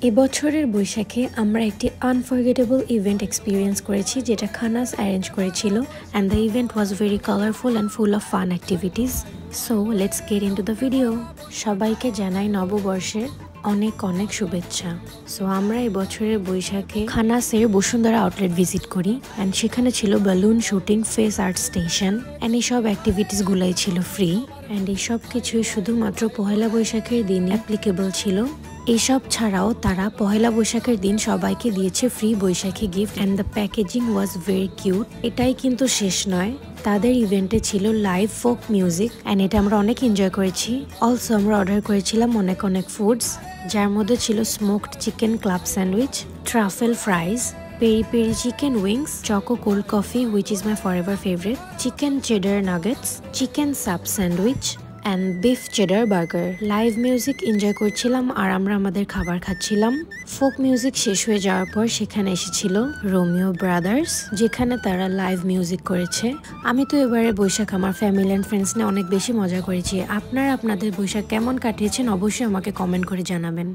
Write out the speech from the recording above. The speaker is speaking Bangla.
এবছরের বৈশাখে আমরা একটি আনফরগেটেবল ইভেন্ট এক্সপিরিয়েন্স করেছি, যেটা খানাস অ্যারেঞ্জ করেছিল, and the event was very colourful and full of fun activities. So let's get into the video. সবাইকে জানাই নববর্ষের অনেক অনেক শুভেচ্ছা। সো আমরা এই বছরের বৈশাখে খানাসের বসুন্ধরা আউটলেট ভিজিট করি, অ্যান্ড সেখানে ছিল balloon shooting, face art station, and এইসব অ্যাক্টিভিটিসগুলাই ছিল ফ্রি। অ্যান্ড এইসব কিছুই শুধুমাত্র পহেলা বৈশাখের দিন অ্যাপ্লিকেবল ছিল। এইসব ছাড়াও তারা পহেলা বৈশাখের দিন সবাইকে দিয়েছে ফ্রি বৈশাখী gift, and the packaging was very cute. এটাই কিন্তু শেষ নয়, তাদের ইভেন্টে ছিল লাইভ ফোক মিউজিক, অ্যান্ড এটা আমরা অনেক এনজয় করেছি। অলসো আমরা অর্ডার করেছিলাম অনেক অনেক ফুডস, যার মধ্যে ছিল smoked chicken club sandwich, truffle ফ্রাইজ, peri peri chicken wings, choco cold coffee which is my forever favorite, chicken cheddar nuggets, chicken sub sandwich and beef cheddar burger. Live music enjoy করছিলাম আর আমরা আমাদের খাবার খাচ্ছিলাম। ফোক মিউজিক শেষ হয়ে যাওয়ার পর সেখানে এসেছিল রোমিও ব্রাদার্স, যেখানে তারা লাইভ মিউজিক করেছে। আমি তো এবারে বৈশাখ আমার ফ্যামিলি অ্যান্ড ফ্রেন্ডস নিয়ে অনেক বেশি মজা করেছি। আপনারা আপনাদের বৈশাখ কেমন কাটিয়েছেন অবশ্যই আমাকে কমেন্ট করে জানাবেন।